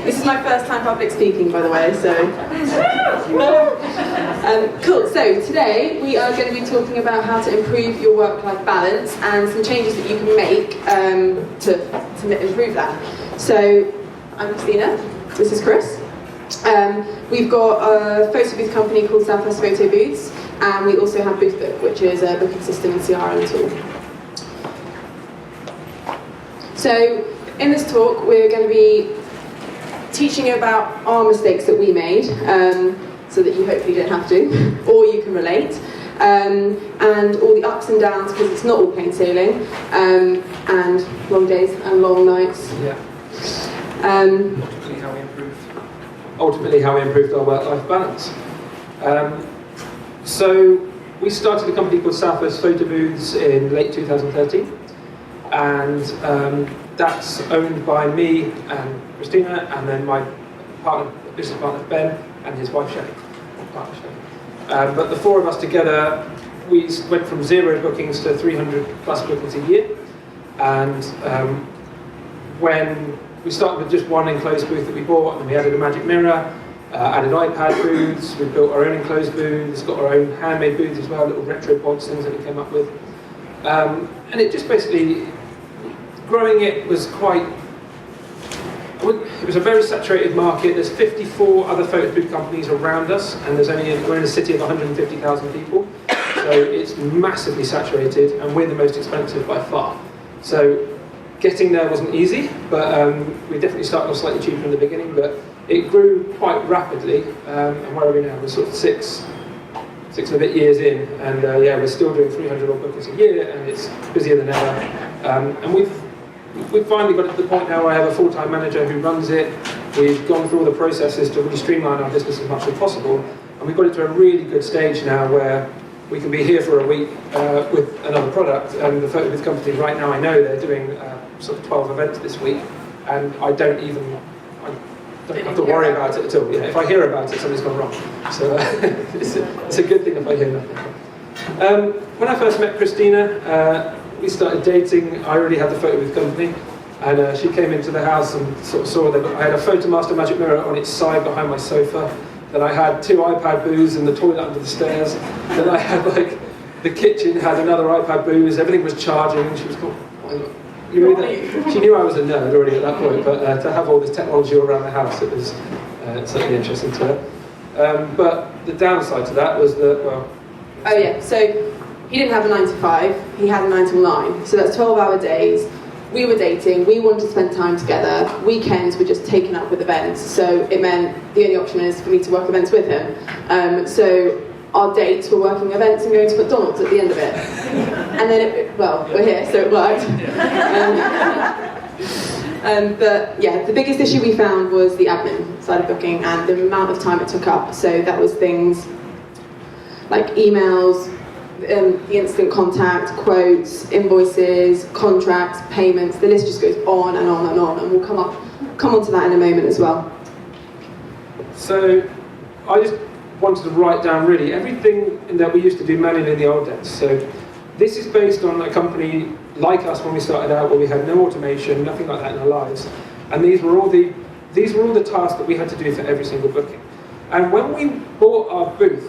This is my first time public speaking, by the way, so... cool, so today we are going to be talking about how to improve your work-life balance and some changes that you can make to improve that. So, I'm Christina, this is Chris. We've got a photo booth company called Southwest Photo Booths, and we also have Boothbook, which is a booking system and CRM tool. So, in this talk, we're going to be teaching you about our mistakes that we made, so that you hopefully don't have to, or you can relate, and all the ups and downs, because it's not all plain sailing, and long days and long nights. Yeah. Ultimately how we improved our work-life balance. So we started a company called Southwest Photo Booths in late 2013, and that's owned by me and Christina, and then my business partner Ben, and his wife Shelley. But the four of us together, we went from 0 bookings to 300 plus bookings a year, and when we started with just one enclosed booth that we bought, and we added a magic mirror, added iPad booths, we built our own enclosed booths, got our own handmade booths as well, little retro pods, things that we came up with. And it just basically, growing it was it was a very saturated market. There's 54 other photo booth companies around us, and we're in a city of 150,000 people, so it's massively saturated, and we're the most expensive by far. So getting there wasn't easy, but we definitely started off slightly cheaper in the beginning, but it grew quite rapidly, and where are we now? We're sort of six and a bit years in, and yeah, we're still doing 300 odd bookings a year, and it's busier than ever. And we've finally got it to the point now where I have a full-time manager who runs it. We've gone through all the processes to really streamline our business as much as possible, and we've got it to a really good stage now where we can be here for a week with another product. And the photo booth company right now, I know they're doing sort of 12 events this week, and I don't have to worry about it at all. Yeah, if I hear about it, something's gone wrong. So it's a good thing if I hear nothing. When I first met Christina, we started dating. I already had the photo booth company, and she came into the house and sort of saw that I had a Photomaster magic mirror on its side behind my sofa. Then I had 2 iPad booths in the toilet under the stairs. Then I had the kitchen had another iPad booth. Everything was charging, and she was called. She knew I was a nerd already at that point, but to have all this technology all around the house, it was certainly interesting to her. But the downside to that was that, well... Oh yeah, so he didn't have a 9 to 5, he had a 9 till 9, so that's 12-hour days. We were dating, we wanted to spend time together, weekends were just taken up with events, so it meant the only option is for me to work events with him. So our dates were working events and going to McDonald's at the end of it. And then, we're here, so it worked. But yeah, the biggest issue we found was the admin side of booking and the amount of time it took up. So that was things like emails, the instant contact, quotes, invoices, contracts, payments. The list just goes on and on and on, and we'll come on to that in a moment as well. So I just wanted to write down really everything that we used to do manually in the old days. So this is based on a company like us when we started out, where we had no automation, nothing like that in our lives, and these were all the tasks that we had to do for every single booking. And when we bought our booth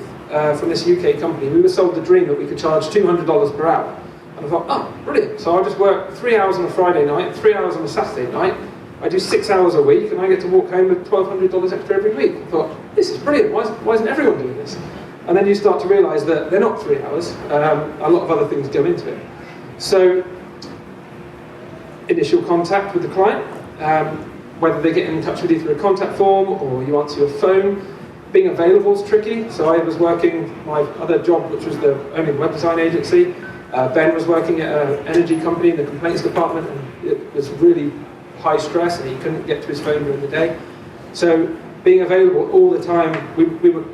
from this UK company, we were sold the dream that we could charge $200 per hour. And I thought, oh, brilliant! So I'll just work 3 hours on a Friday night, 3 hours on a Saturday night. I do 6 hours a week, and I get to walk home with $1,200 extra every week. I thought, this is brilliant. Why isn't everyone doing this? And then you start to realise that they're not 3 hours. A lot of other things go into it. So, initial contact with the client, whether they get in touch with you through a contact form or you answer your phone. Being available is tricky. So I was working my other job, which was owning a web design agency. Ben was working at an energy company in the complaints department, and it was really high stress, and he couldn't get to his phone during the day. So being available all the time, we were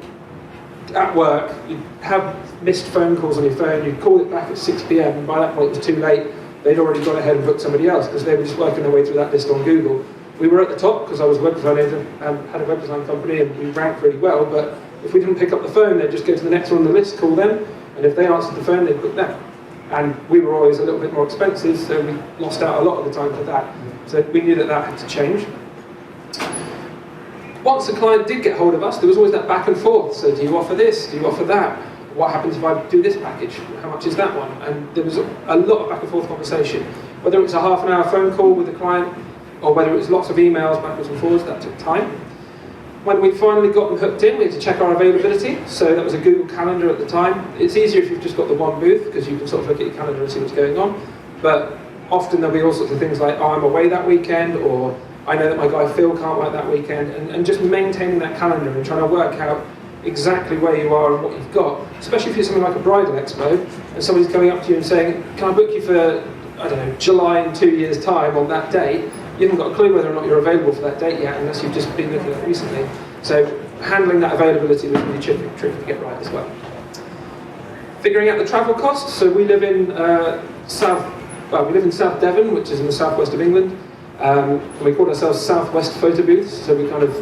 at work, you'd have missed phone calls on your phone, you'd call it back at 6 p.m, and by that point it was too late. They'd already gone ahead and booked somebody else because they were just working their way through that list on Google. We were at the top because I was a web design agent and had a web design company, and we ranked really well, but if we didn't pick up the phone, they'd just go to the next one on the list, call them, and if they answered the phone, they'd book them. And we were always a little bit more expensive, so we lost out a lot of the time for that. So we knew that that had to change. Once the client did get hold of us, there was always that back and forth. So do you offer this? Do you offer that? What happens if I do this package? How much is that one? And there was a lot of back and forth conversation. Whether it was a half an hour phone call with the client, or whether it was lots of emails backwards and forwards, that took time. When we finally got them hooked in, we had to check our availability. So that was a Google Calendar at the time. It's easier if you've just got the one booth, because you can sort of look at your calendar and see what's going on. But often there'll be all sorts of things like, oh, I'm away that weekend, or I know that my guy Phil can't work that weekend, and just maintaining that calendar and trying to work out exactly where you are and what you've got, especially if you're something like a bridal expo, and somebody's coming up to you and saying, can I book you for, I don't know, July in 2 years' time on that date? You haven't got a clue whether or not you're available for that date yet, unless you've just been looking at it recently. So handling that availability was really tricky to get right as well. Figuring out the travel costs. So we live in South Devon, which is in the southwest of England. And we call ourselves Southwest Photo Booths. So we kind of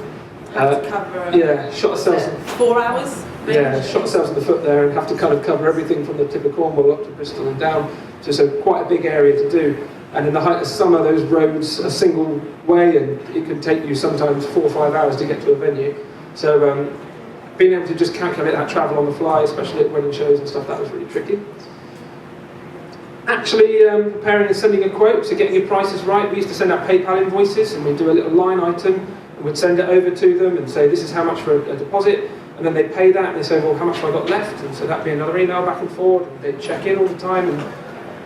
shot ourselves 4 hours. Maybe? Yeah, shot ourselves in the foot there, and have to kind of cover everything from the tip of Cornwall up to Bristol and down. So it's quite a big area to do. And in the height of summer, those roads are single way, and it can take you sometimes 4 or 5 hours to get to a venue. So being able to just calculate that travel on the fly, especially at wedding shows and stuff, that was really tricky. Actually preparing and sending a quote, so getting your prices right. We used to send out PayPal invoices, and we'd do a little line item, and we'd send it over to them and say, this is how much for a deposit. And then they'd pay that, and they'd say, well, how much have I got left? And so that'd be another email back and forth, and they'd check in all the time. And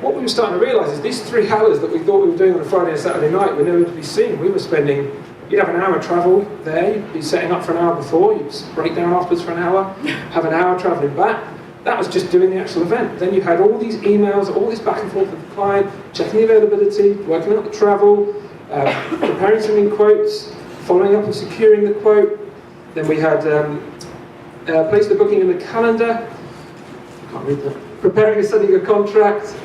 what we were starting to realise is these 3 hours that we thought we were doing on a Friday and Saturday night were nowhere to be seen. We were spending, you'd have an hour travel there, you'd be setting up for an hour before, you'd break down afterwards for an hour, have an hour travelling back. That was just doing the actual event. Then you had all these emails, all this back and forth with the client, checking the availability, working out the travel, preparing sending quotes, following up and securing the quote. Then we had placed the booking in the calendar, can't read that. Preparing and sending a contract,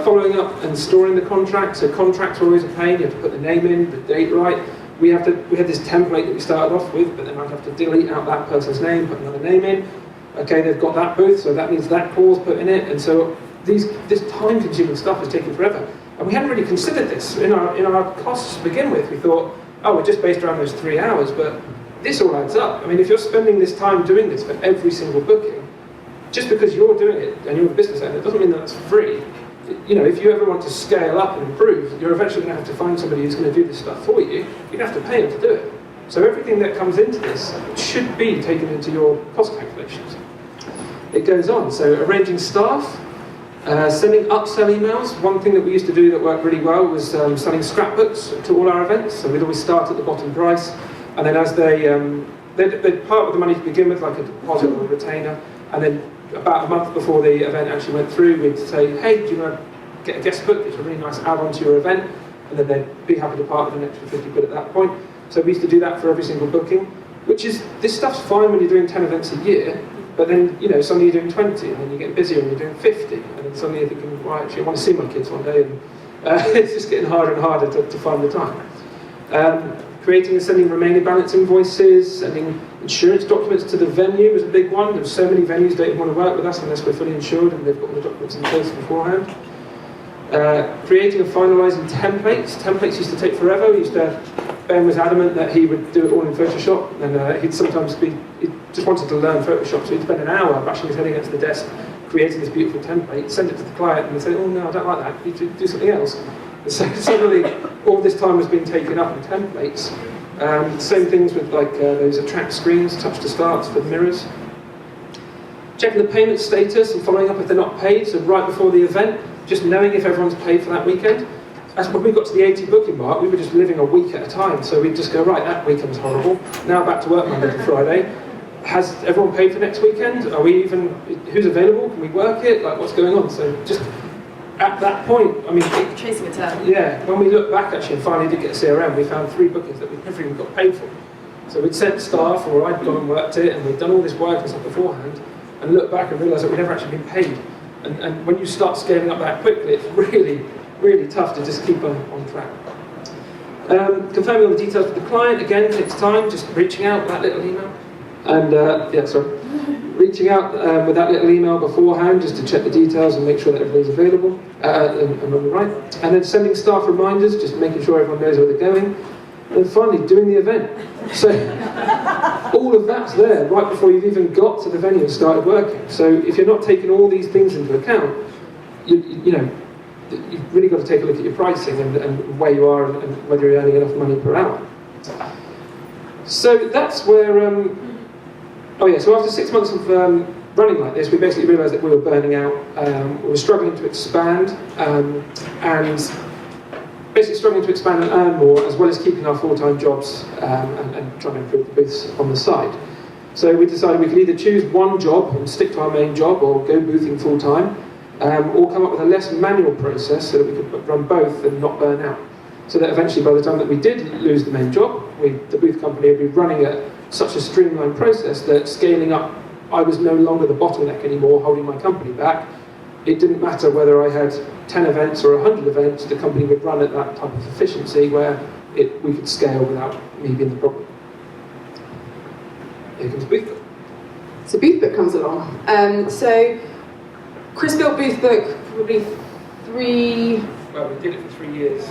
following up and storing the contract. So contracts are always a pain. You have to put the name in, the date right. We had this template that we started off with, but then I'd have to delete out that person's name, put another name in. Okay, they've got that booth, so that means that call's put in it. And so this time-consuming stuff is taking forever. And we hadn't really considered this in our costs to begin with. We thought, oh, we're just based around those 3 hours, but this all adds up. I mean, if you're spending this time doing this for every single booking, just because you're doing it and you're a business owner, it doesn't mean that it's free. You know, if you ever want to scale up and improve, you're eventually going to have to find somebody who's going to do this stuff for you. You're going to have to pay them to do it. So everything that comes into this should be taken into your cost calculations. It goes on. So arranging staff, sending upsell emails. One thing that we used to do that worked really well was selling scrapbooks to all our events. So we'd always start at the bottom price, and then as they'd part with the money to begin with, like a deposit or a retainer, and then about a month before the event actually went through, we'd say, hey, do you want to get a guest book? It's a really nice add-on to your event, and then they'd be happy to part with an extra 50 quid at that point. So we used to do that for every single booking, which is, this stuff's fine when you're doing 10 events a year, but then, you know, suddenly you're doing 20, and then you get busier and you're doing 50, and then suddenly you're thinking, well, actually, I want to see my kids one day, and it's just getting harder and harder to find the time. Creating and sending remaining balance invoices, sending insurance documents to the venue was a big one. There's so many venues that don't want to work with us unless we're fully insured and they've got all the documents in place beforehand. Creating and finalising templates. Templates used to take forever. Ben was adamant that he would do it all in Photoshop, and he'd sometimes he just wanted to learn Photoshop, so he'd spend an hour bashing his head against the desk, creating this beautiful template, send it to the client, and they'd say, oh no, I don't like that, you need to do something else. And so suddenly, all this time was being taken up in templates. Same things with like those attract screens, touch to starts for the mirrors. Checking the payment status and following up if they're not paid, so right before the event, just knowing if everyone's paid for that weekend. As when we got to the 80 booking mark, we were just living a week at a time, so we'd just go, right, that weekend was horrible, now back to work Monday to Friday. Has everyone paid for next weekend? Are we even, who's available? Can we work it? Like, what's going on? So just at that point, I mean... Chasing a tail. Yeah, when we look back actually and finally did get a CRM, we found 3 bookings that we never even got paid for. So we'd sent staff, or I'd gone and worked it, and we'd done all this work and stuff beforehand, and look back and realise that we'd never actually been paid. And when you start scaling up that quickly, it's really, really tough to just keep on track. Confirming all the details with the client, again, takes time, just reaching out, that little email. And, reaching out with that little email beforehand just to check the details and make sure that everything's available and on the right. And then sending staff reminders, just making sure everyone knows where they're going. And finally, doing the event. So all of that's there right before you've even got to the venue and started working. So if you're not taking all these things into account, you know, you've really got to take a look at your pricing and where you are and whether you're earning enough money per hour. So that's where, so after 6 months of running like this, we basically realised that we were burning out, we were struggling to expand, and basically struggling to expand and earn more, as well as keeping our full-time jobs and trying to improve the booths on the side. So we decided we could either choose one job and stick to our main job, or go boothing full-time, or come up with a less manual process so that we could run both and not burn out. So that eventually, by the time that we did lose the main job, the booth company would be running at such a streamlined process that scaling up, I was no longer the bottleneck anymore, holding my company back. It didn't matter whether I had 10 events or 100 events, the company would run at that type of efficiency where we could scale without me being the problem. Here comes Boothbook. So Boothbook comes along. So Chris built Boothbook probably Well, we did it for 3 years.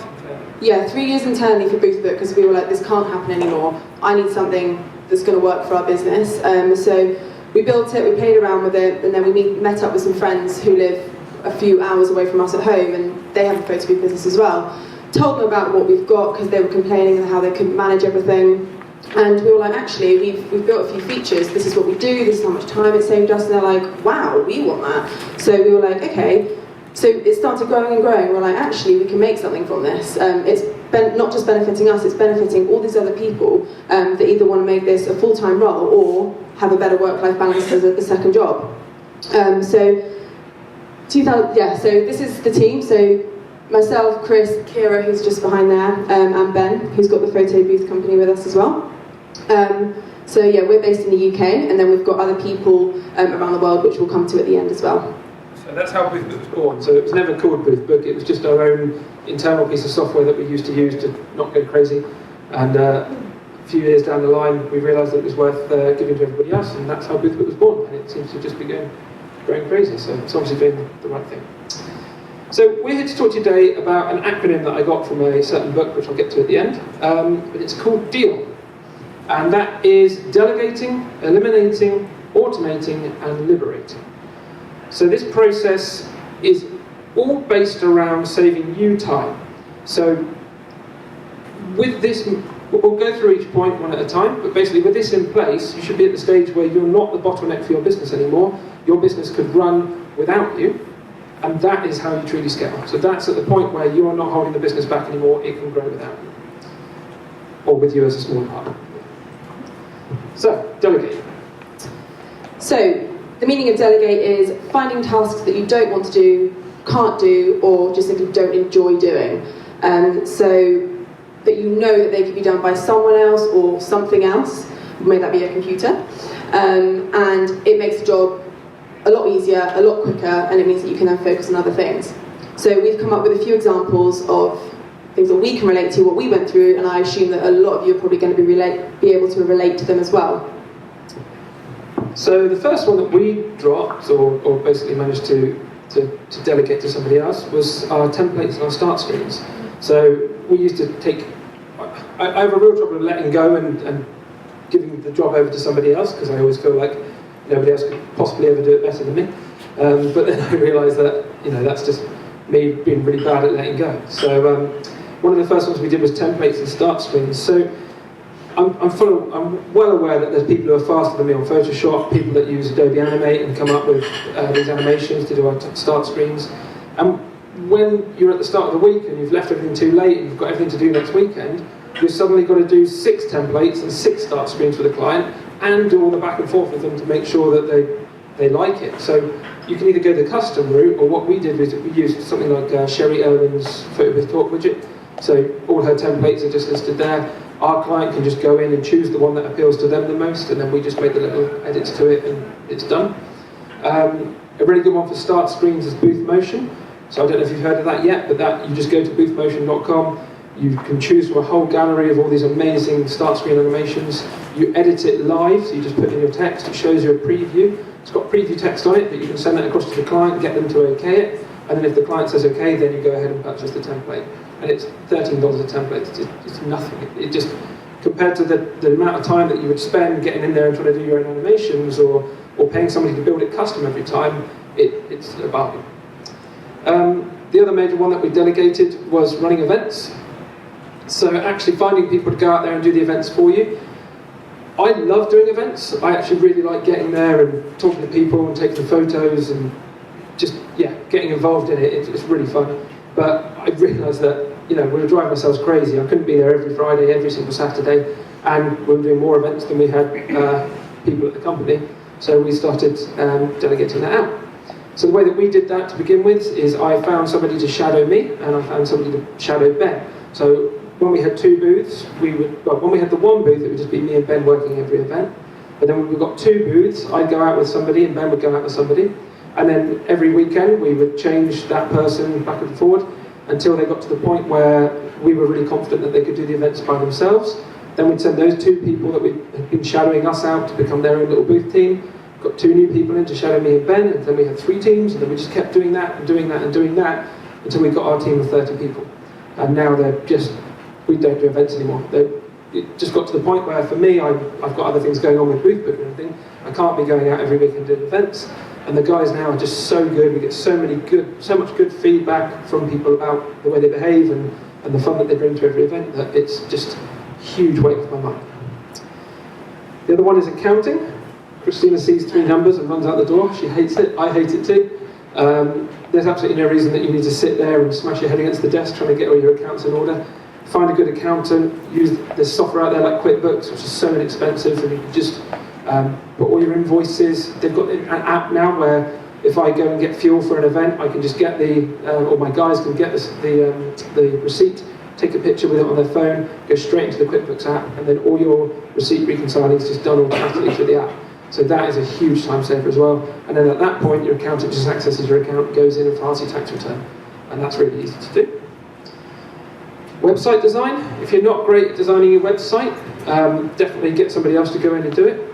3 years internally for Boothbook, because we were like, this can't happen anymore. I need something that's going to work for our business. So we built it, we played around with it, and then we met up with some friends who live a few hours away from us at home, and they have a photo booth business as well. Told them about what we've got, because they were complaining and how they couldn't manage everything. And we were like, actually, we've built a few features. This is what we do, this is how much time it saved us. And they're like, wow, we want that. So we were like, okay. So it started growing and growing. We're like, actually, we can make something from this. It's not just benefiting us, it's benefiting all these other people that either want to make this a full-time role or have a better work-life balance as a second job. So this is the team. So myself, Chris, Kira, who's just behind there, and Ben, who's got the photo booth company with us as well. We're based in the UK, and then we've got other people around the world, which we'll come to at the end as well. So that's how Boothbook was born. So it was never called Boothbook, it was just our own internal piece of software that we used to use to not go crazy. And a few years down the line, we realised that it was worth giving to everybody else, and that's how Boothbook was born. And it seems to just be growing crazy, so it's obviously doing the right thing. So we're here to talk to you today about an acronym that I got from a certain book, which I'll get to at the end, but it's called DEAL. And that is delegating, eliminating, automating, and liberating. So this process is all based around saving you time. So with this, we'll go through each point one at a time, but basically with this in place, you should be at the stage where you're not the bottleneck for your business anymore. Your business could run without you, and that is how you truly scale. So that's at the point where you're not holding the business back anymore, it can grow without you. Or with you as a small partner. So, delegate. So, the meaning of delegate is finding tasks that you don't want to do, can't do, or just simply don't enjoy doing. So that you know that they could be done by someone else or something else, may that be a computer, and it makes the job a lot easier, a lot quicker, and it means that you can then focus on other things. So we've come up with a few examples of things that we can relate to, what we went through, and I assume that a lot of you are probably going to be able to relate to them as well. So the first one that we dropped, or basically managed to delegate to somebody else, was our templates and our start screens. So we used to take, I have a real trouble letting go and giving the job over to somebody else, because I always feel like nobody else could possibly ever do it better than me. But then I realised that, that's just me being really bad at letting go. So one of the first ones we did was templates and start screens. So I'm well aware that there's people who are faster than me on Photoshop, people that use Adobe Animate and come up with these animations to do our start screens. And when you're at the start of the week and you've left everything too late and you've got everything to do next weekend, you've suddenly got to do 6 templates and 6 start screens for the client and do all the back and forth with them to make sure that they like it. So you can either go the custom route, or what we did was we used something like Sherry Irwin's Photo with Talk widget. So all her templates are just listed there. Our client can just go in and choose the one that appeals to them the most, and then we just make the little edits to it and it's done. A really good one for start screens is Booth Motion. So I don't know if you've heard of that yet, but you just go to boothmotion.com, you can choose from a whole gallery of all these amazing start screen animations. You edit it live, so you just put in your text, it shows you a preview, It's got preview text on it that you can send that across to the client, get them to okay it, and then if the client says okay, then you go ahead and purchase the template. And it's $13 a template. It's nothing. It just, compared to the amount of time that you would spend getting in there and trying to do your own animations or paying somebody to build it custom every time, it's a bargain. The other major one that we delegated was running events. So actually finding people to go out there and do the events for you. I love doing events. I actually really like getting there and talking to people and taking photos and just, yeah, getting involved in it. It's really fun. But I realised that, we were driving ourselves crazy. I couldn't be there every Friday, every single Saturday, and we were doing more events than we had people at the company. So we started delegating that out. So the way that we did that to begin with is I found somebody to shadow me, and I found somebody to shadow Ben. So when we had two booths, when we had the one booth, it would just be me and Ben working every event. But then when we got two booths, I'd go out with somebody and Ben would go out with somebody. And then every weekend we would change that person back and forward until they got to the point where we were really confident that they could do the events by themselves. Then we'd send those two people that had been shadowing us out to become their own little booth team. Got two new people in to shadow me and Ben, and then we had 3 teams, and then we just kept doing that and doing that and doing that until we got our team of 30 people. And now we don't do events anymore. It just got to the point where for me, I've got other things going on with booth booking and everything. I can't be going out every week and doing events. And the guys now are just so good. We get so much good feedback from people about the way they behave and the fun that they bring to every event that it's just a huge weight off my mind. The other one is accounting. Christina sees 3 numbers and runs out the door. She hates it. I hate it too. There's absolutely no reason that you need to sit there and smash your head against the desk trying to get all your accounts in order. Find a good accountant. Use there's software out there like QuickBooks, which is so inexpensive, and you can just put all your invoices. They've got an app now where if I go and get fuel for an event, I can just get or my guys can get the receipt, take a picture with it on their phone, go straight into the QuickBooks app, and then all your receipt reconciling is just done automatically through the app. So that is a huge time saver as well. And then at that point, your accountant just accesses your account, goes in and files your tax return. And that's really easy to do. Website design. If you're not great at designing your website, definitely get somebody else to go in and do it.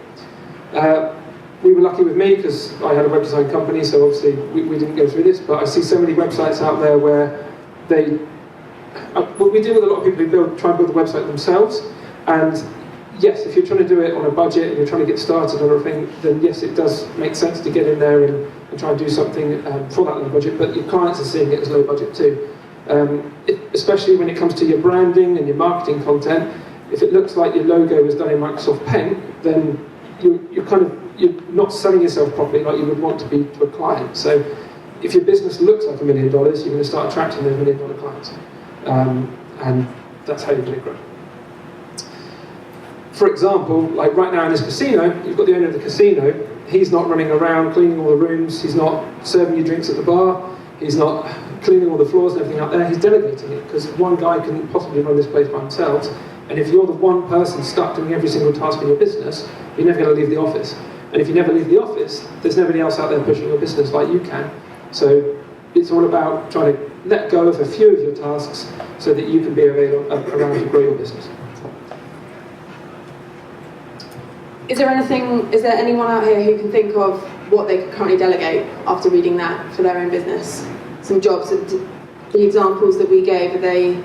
We were lucky with me because I had a web design company, so obviously we didn't go through this, but I see so many websites out there where we deal with a lot of people who try and build the website themselves, and yes, if you're trying to do it on a budget and you're trying to get started on a thing, then yes, it does make sense to get in there and try and do something for that low budget, but your clients are seeing it as low budget too. Especially when it comes to your branding and your marketing content, if it looks like your logo was done in Microsoft Paint, then you're not selling yourself properly like you would want to be to a client. So if your business looks like $1 million, you're going to start attracting those $1 million clients. And that's how you're going to grow. For example, like right now in this casino, you've got the owner of the casino. He's not running around cleaning all the rooms. He's not serving you drinks at the bar. He's not cleaning all the floors and everything out there. He's delegating it because one guy couldn't possibly run this place by himself. And if you're the one person stuck doing every single task in your business, you're never going to leave the office. And if you never leave the office, there's nobody else out there pushing your business like you can. So it's all about trying to let go of a few of your tasks so that you can be around to grow your business. Is there anyone out here who can think of what they could currently delegate after reading that for their own business? Some jobs, the examples that we gave, are they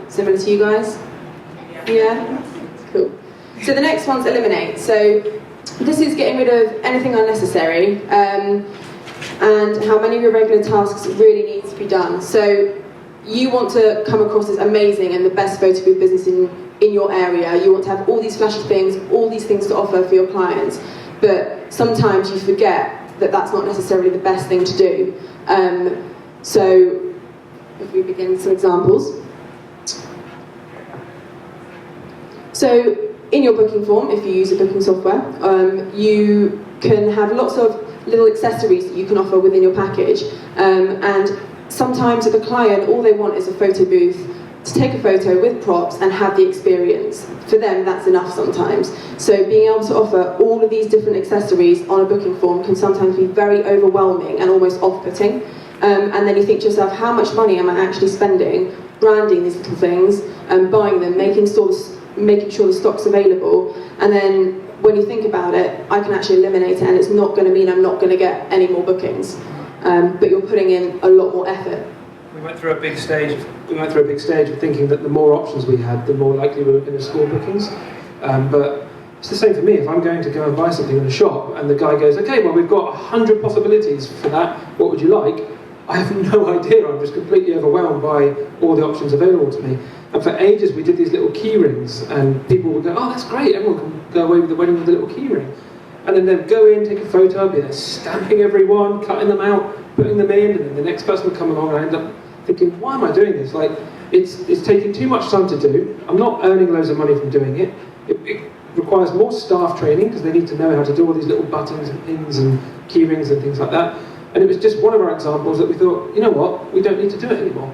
similar to you guys? Yeah? Cool. So the next one's eliminate. So this is getting rid of anything unnecessary and how many of your regular tasks really need to be done. So you want to come across as amazing and the best photo booth business in your area. You want to have all these flashy things, all these things to offer for your clients, but sometimes you forget that that's not necessarily the best thing to do. So if we begin with some examples. So in your booking form, if you use a booking software, you can have lots of little accessories that you can offer within your package, and sometimes with a client, all they want is a photo booth to take a photo with props and have the experience. For them, that's enough sometimes. So being able to offer all of these different accessories on a booking form can sometimes be very overwhelming and almost off-putting. And then you think to yourself, how much money am I actually spending branding these little things and buying them, making sure the stock's available, and then when you think about it, I can actually eliminate it, and it's not going to mean I'm not going to get any more bookings. But you're putting in a lot more effort. We went through a big stage. Of thinking that the more options we had, the more likely we were going to score bookings. But it's the same for me. If I'm going to go and buy something in a shop, and the guy goes, "Okay, well, we've got 100 possibilities for that. What would you like?" I have no idea. I'm just completely overwhelmed by all the options available to me. And for ages, we did these little key rings, and people would go, "Oh, that's great! Everyone can go away with the wedding with a little key ring." And then they'd go in, take a photo, be there stamping everyone, cutting them out, putting them in, and then the next person would come along, and I end up thinking, "Why am I doing this? Like, it's taking too much time to do. I'm not earning loads of money from doing it. It requires more staff training because they need to know how to do all these little buttons and pins and key rings and things like that." And it was just one of our examples that we thought, you know what, we don't need to do it anymore.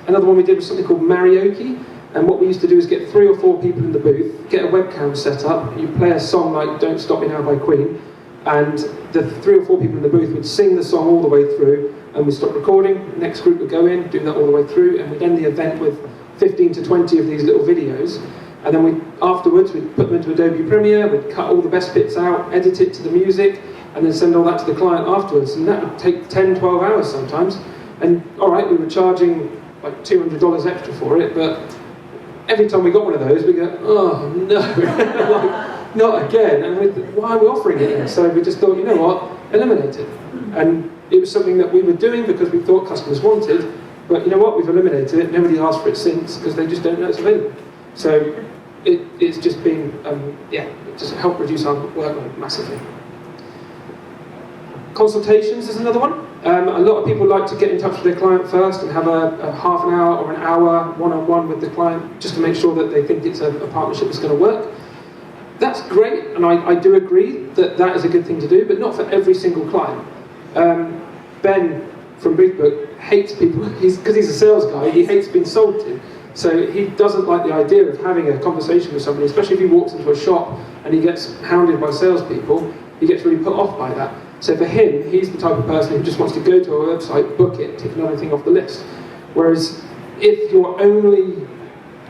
Another one we did was something called karaoke, and what we used to do is get 3 or 4 people in the booth, get a webcam set up, you play a song like "Don't Stop Me Now" by Queen, and the 3 or 4 people in the booth would sing the song all the way through, and we'd stop recording, next group would go in, do that all the way through, and we'd end the event with 15 to 20 of these little videos. And then afterwards we'd put them into Adobe Premiere, we'd cut all the best bits out, edit it to the music, and then send all that to the client afterwards. And that would take 10, 12 hours sometimes. And all right, we were charging like $200 extra for it, but every time we got one of those, we go, "Oh no, like, not again." And why are we offering it? And so we just thought, you know what, eliminate it. And it was something that we were doing because we thought customers wanted, but you know what, we've eliminated it. Nobody's asked for it since because they just don't know it's available. So it's just been, it just helped reduce our workload massively. Consultations is another one. A lot of people like to get in touch with their client first and have a half an hour or an hour one-on-one with the client just to make sure that they think it's a partnership that's going to work. That's great, and I do agree that that is a good thing to do, but not for every single client. Ben from Boothbook hates people, because he's a sales guy, he hates being sold to. So he doesn't like the idea of having a conversation with somebody, especially if he walks into a shop and he gets hounded by salespeople, he gets really put off by that. So for him, he's the type of person who just wants to go to a website, book it, tick another thing off the list. Whereas if your only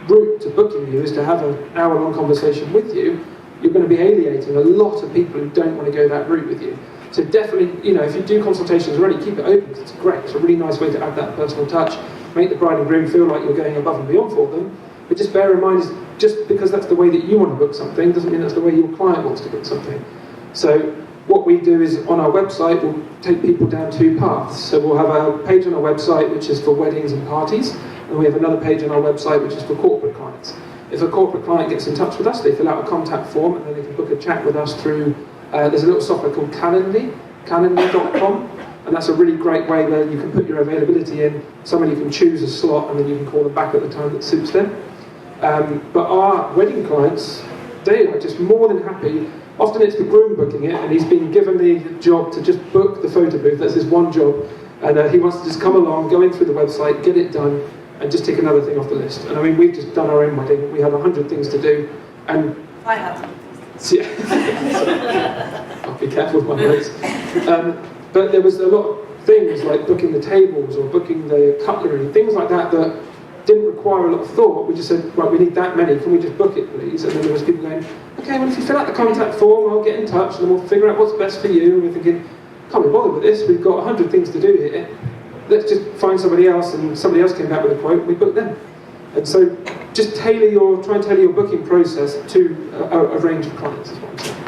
route to booking you is to have an hour-long conversation with you, you're going to be alienating a lot of people who don't want to go that route with you. So definitely, if you do consultations already, keep it open because it's great. It's a really nice way to add that personal touch, make the bride and groom feel like you're going above and beyond for them. But just bear in mind, just because that's the way that you want to book something, doesn't mean that's the way your client wants to book something. So what we do is on our website, we'll take people down 2 paths. So we'll have a page on our website which is for weddings and parties, and we have another page on our website which is for corporate clients. If a corporate client gets in touch with us, they fill out a contact form and then they can book a chat with us through, there's a little software called Calendly.com, and that's a really great way where you can put your availability in, somebody can choose a slot and then you can call them back at the time that suits them. But our wedding clients, they are just more than happy. Often it's the groom booking it, and he's been given the job to just book the photo booth. That's his one job, and he wants to just come along, go in through the website, get it done, and just take another thing off the list. And I mean, we've just done our own wedding. We had 100 things to do, and I had. Yeah. I'll be careful with my words. But there was a lot of things like booking the tables or booking the cutlery, things like that that didn't require a lot of thought. We just said, right, we need that many, can we just book it please? And then there was people going, okay, well if you fill out the contact form, I'll get in touch and then we'll figure out what's best for you. And we're thinking, can't be bothered with this, we've got 100 things to do here. Let's just find somebody else, and somebody else came back with a quote, and we booked them. And so just try and tailor your booking process to a range of clients, is what I'm saying.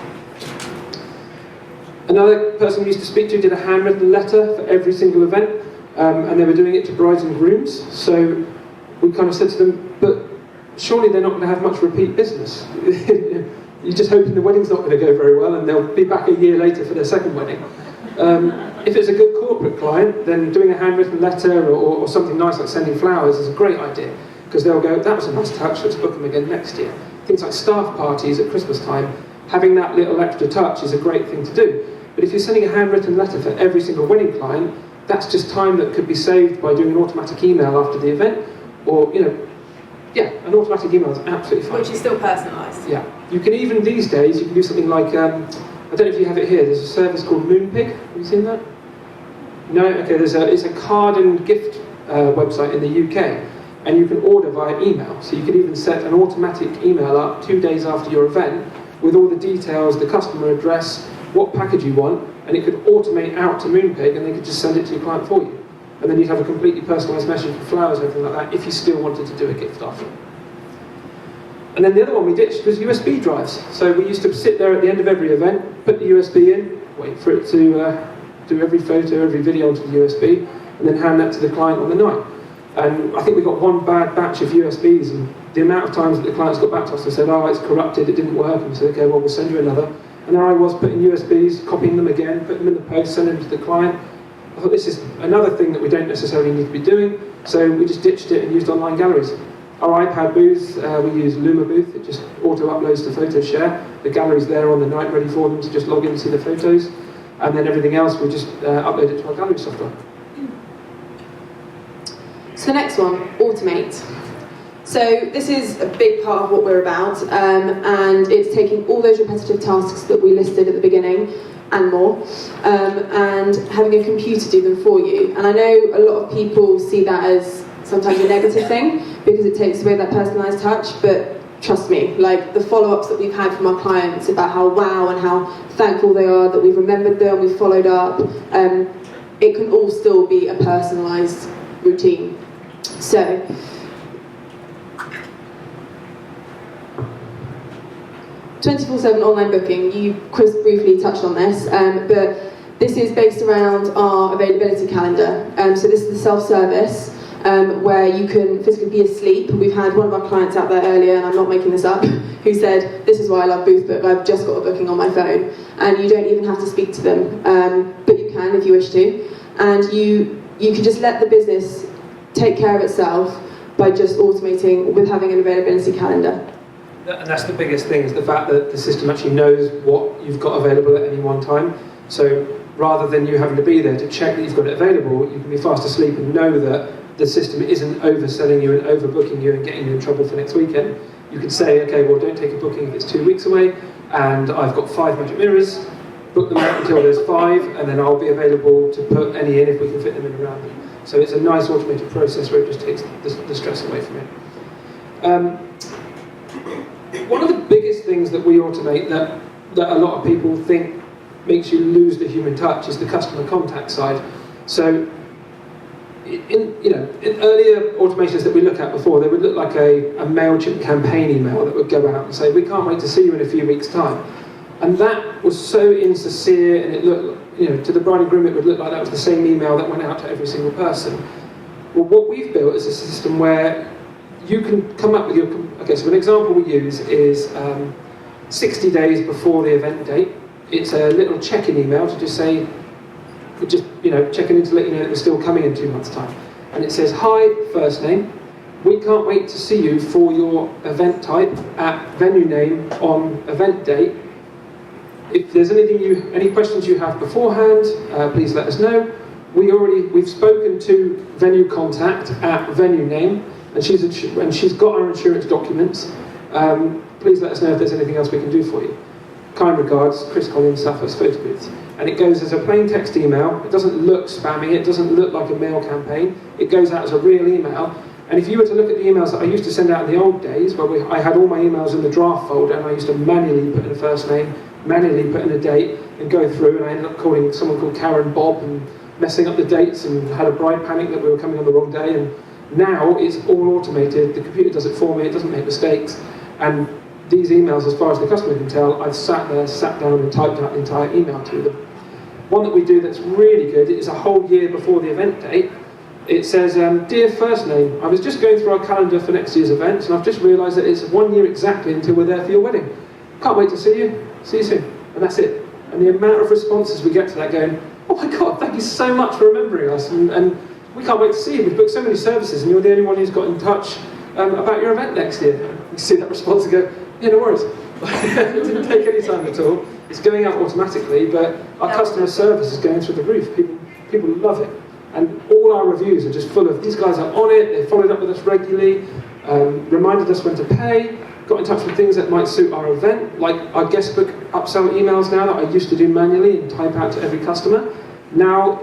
Another person we used to speak to did a handwritten letter for every single event, and they were doing it to brides and grooms. So we kind of said to them, but surely they're not going to have much repeat business. You're just hoping the wedding's not going to go very well and they'll be back a year later for their second wedding. If it's a good corporate client, then doing a handwritten letter or something nice like sending flowers is a great idea, because they'll go, that was a nice touch, let's book them again next year. Things like staff parties at Christmas time, having that little extra touch is a great thing to do. But if you're sending a handwritten letter for every single wedding client, that's just time that could be saved by doing an automatic email after the event, or, an automatic email is absolutely fine. Which is still personalised. Yeah. You can even, these days, you can do something like, I don't know if you have it here, there's a service called Moonpig. Have you seen that? No? Okay, it's a card and gift website in the UK, and you can order via email. So you can even set an automatic email up 2 days after your event, with all the details, the customer address, what package you want, and it could automate out to Moonpig, and they could just send it to your client for you. And then you'd have a completely personalised message for flowers, everything like that, if you still wanted to do a gift offer. And then the other one we ditched was USB drives. So we used to sit there at the end of every event, put the USB in, wait for it to do every photo, every video onto the USB, and then hand that to the client on the night. And I think we got one bad batch of USBs, and the amount of times that the clients got back to us and said, oh, it's corrupted, it didn't work, and we said, okay, well, we'll send you another. And there I was putting USBs, copying them again, putting them in the post, sending them to the client. I thought this is another thing that we don't necessarily need to be doing, so we just ditched it and used online galleries. Our iPad booth, we use Luma Booth, it just auto-uploads to PhotoShare. The gallery's there on the night ready for them to just log in and see the photos, and then everything else we just upload it to our gallery software. So the next one, automate. So this is a big part of what we're about, and it's taking all those repetitive tasks that we listed at the beginning and more, and having a computer do them for you. And I know a lot of people see that as sometimes a negative thing because it takes away that personalised touch, but trust me, like the follow-ups that we've had from our clients about how wow and how thankful they are that we've remembered them, we've followed up, it can all still be a personalised routine. So, (24/7) online booking, Chris briefly touched on this, but this is based around our availability calendar. So this is the self-service, where you can physically be asleep. We've had one of our clients out there earlier, and I'm not making this up, who said, this is why I love Boothbook, I've just got a booking on my phone. And you don't even have to speak to them, but you can if you wish to. And you can just let the business take care of itself by just automating with having an availability calendar. And that's the biggest thing, is the fact that the system actually knows what you've got available at any one time. So rather than you having to be there to check that you've got it available, you can be fast asleep and know that the system isn't overselling you and overbooking you and getting you in trouble for next weekend. You can say, okay, well, don't take a booking if it's 2 weeks away, and I've got 5 magic mirrors, book them out until there's 5, and then I'll be available to put any in if we can fit them in around them. So it's a nice automated process where it just takes the stress away from it. One of the biggest things that we automate that a lot of people think makes you lose the human touch is the customer contact side. So in earlier automations that we look at before, they would look like a MailChimp campaign email that would go out and say, we can't wait to see you in a few weeks' time. And that was so insincere, and it looked, to the bride and groom, it would look like that was the same email that went out to every single person. Well, what we've built is a system where you can come up with your... Okay, so an example we use is 60 days before the event date. It's a little check-in email to just say, checking in to let you know that we're still coming in 2 months' time. And it says, hi, first name, we can't wait to see you for your event type at venue name on event date. If there's any questions you have beforehand, please let us know. We've spoken to venue contact at venue name, and she's got our insurance documents. Please let us know if there's anything else we can do for you. Kind regards, Chris Collins, Southwest Photo Booths. And it goes as a plain text email. It doesn't look spammy, it doesn't look like a mail campaign. It goes out as a real email. And if you were to look at the emails that I used to send out in the old days, where I had all my emails in the draft folder, and I used to manually put in a first name, manually put in a date, and go through, and I ended up calling someone called Karen Bob and messing up the dates, and had a bride panic that we were coming on the wrong day. And now it's all automated, the computer does it for me, it doesn't make mistakes. And these emails, as far as the customer can tell, I've sat down and typed out the entire email to them. One that we do that's really good is a whole year before the event date. It says, dear first name, I was just going through our calendar for next year's events, and I've just realised that it's 1 year exactly until we're there for your wedding. Can't wait to see you. See you soon. And that's it. And the amount of responses we get to that going, oh my God, thank you so much for remembering us, and we can't wait to see you. We've booked so many services, and you're the only one who's got in touch about your event next year. You see that response and go, yeah, no worries. It didn't take any time at all. It's going out automatically, but our customer service is going through the roof. People love it. And all our reviews are just full of, these guys are on it, they followed up with us regularly, reminded us when to pay, got in touch with things that might suit our event, like our guest book upsell emails now that I used to do manually and type out to every customer. Now,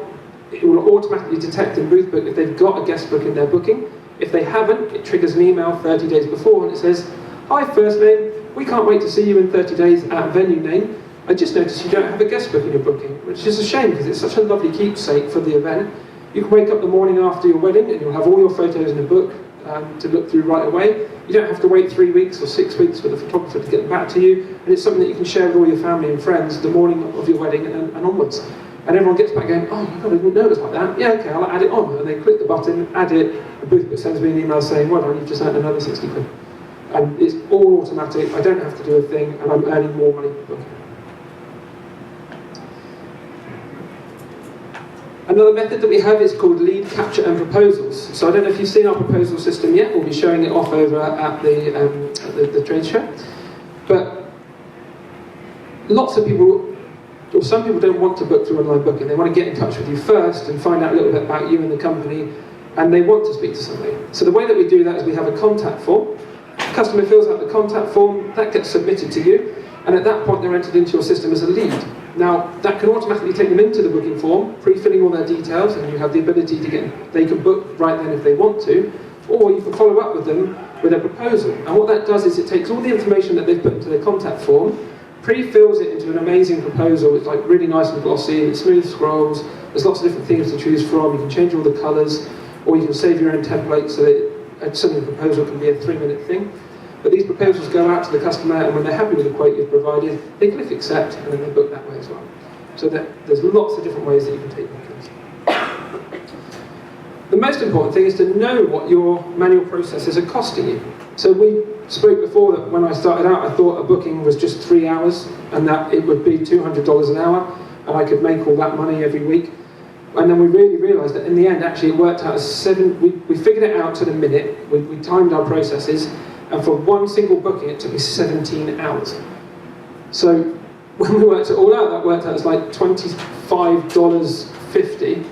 it will automatically detect in Boothbook if they've got a guest book in their booking. If they haven't, it triggers an email 30 days before and it says, hi first name, we can't wait to see you in 30 days at venue name. I just noticed you don't have a guest book in your booking, which is a shame because it's such a lovely keepsake for the event. You can wake up the morning after your wedding and you'll have all your photos in a book to look through right away. You don't have to wait 3 weeks or 6 weeks for the photographer to get them back to you, and it's something that you can share with all your family and friends the morning of your wedding and onwards. And everyone gets back going, oh my god, I didn't know it was like that. Yeah, okay, I'll add it on. And they click the button, add it, and Boothbook sends me an email saying, well done, you've just earned another 60 quid. And it's all automatic, I don't have to do a thing, and I'm earning more money per booking. Another method that we have is called lead capture and proposals. So I don't know if you've seen our proposal system yet. We'll be showing it off over at the trade show. But lots of people, or some people don't want to book through online booking. They want to get in touch with you first and find out a little bit about you and the company, and they want to speak to somebody. So the way that we do that is we have a contact form. The customer fills out the contact form, that gets submitted to you, and at that point they're entered into your system as a lead. Now, that can automatically take them into the booking form, pre-filling all their details, and you have the ability to they can book right then if they want to, or you can follow up with them with a proposal. And what that does is it takes all the information that they've put into their contact form, pre-fills it into an amazing proposal. It's like really nice and glossy, it's smooth scrolls, there's lots of different things to choose from, you can change all the colours, or you can save your own template so that suddenly the proposal can be a 3-minute thing. But these proposals go out to the customer, and when they're happy with the quote you've provided, they click accept, and then they book that way as well. So there's lots of different ways that you can take bookings. The most important thing is to know what your manual processes are costing you. So we spoke before that when I started out, I thought a booking was just 3 hours, and that it would be $200 an hour, and I could make all that money every week. And then we really realised that in the end, actually, it worked out as we figured it out to the minute, we timed our processes, and for one single booking, it took me 17 hours. So when we worked it all out, that worked out as like $25.50.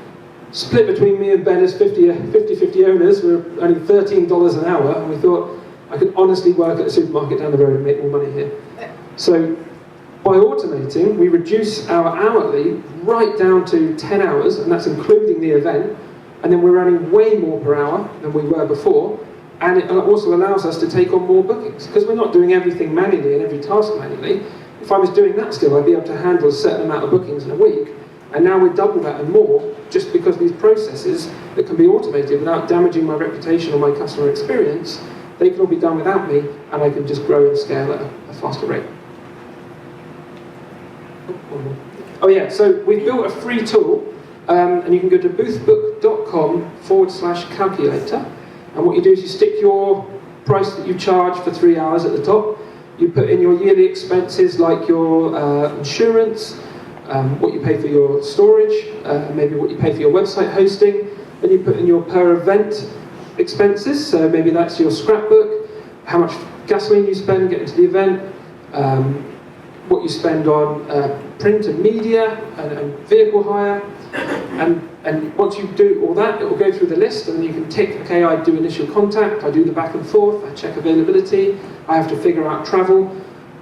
Split between me and Ben as 50-50 owners, we were only $13 an hour, and we thought, I could honestly work at a supermarket down the road and make more money here. So by automating, we reduce our hourly right down to 10 hours, and that's including the event, and then we're earning way more per hour than we were before. And it also allows us to take on more bookings, because we're not doing everything manually and every task manually. If I was doing that still, I'd be able to handle a certain amount of bookings in a week. And now we're double that and more, just because these processes that can be automated without damaging my reputation or my customer experience, they can all be done without me, and I can just grow and scale at a faster rate. Oh yeah, so we've built a free tool, and you can go to boothbook.com/calculator. And what you do is you stick your price that you charge for 3 hours at the top. You put in your yearly expenses like your insurance, what you pay for your storage, maybe what you pay for your website hosting. Then you put in your per event expenses, so maybe that's your scrapbook, how much gasoline you spend getting to the event, what you spend on print and media and vehicle hire. And once you do all that, it will go through the list, and then you can tick, okay, I do initial contact, I do the back and forth, I check availability, I have to figure out travel,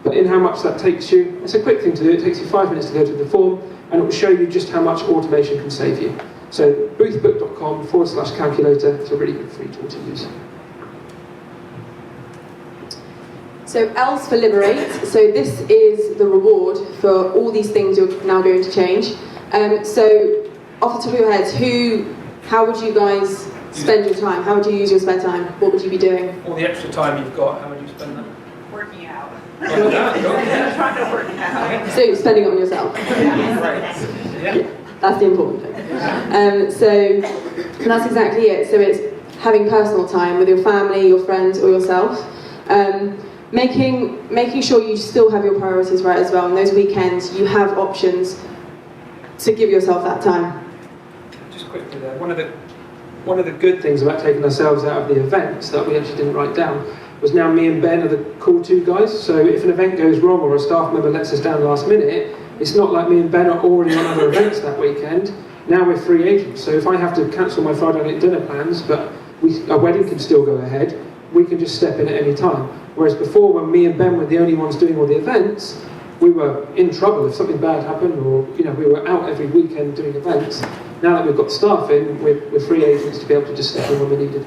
put in how much that takes you. It's a quick thing to do, it takes you 5 minutes to go through the form, and it will show you just how much automation can save you. So boothbook.com/calculator, it's a really good free tool to use. So L's for liberate. So this is the reward for all these things you're now going to change. So off the top of your heads, how would you guys spend your time? How would you use your spare time? What would you be doing? All the extra time you've got, how would you spend that? Working out. Trying Trying to work out. So spending it on yourself. Yeah. That's the important thing. So that's exactly it. So it's having personal time with your family, your friends, or yourself. Making sure you still have your priorities right as well. On those weekends, you have options to give yourself that time. Just quickly there, one of the good things about taking ourselves out of the events that we actually didn't write down was now me and Ben are the call to guys. So if an event goes wrong or a staff member lets us down last minute, it's not like me and Ben are already on other events that weekend. Now we're free agents. So if I have to cancel my Friday night dinner plans, but our wedding can still go ahead, we can just step in at any time. Whereas before, when me and Ben were the only ones doing all the events, we were in trouble if something bad happened, or we were out every weekend doing events. Now that we've got staff in, we're free agents to be able to just step in when we're needed.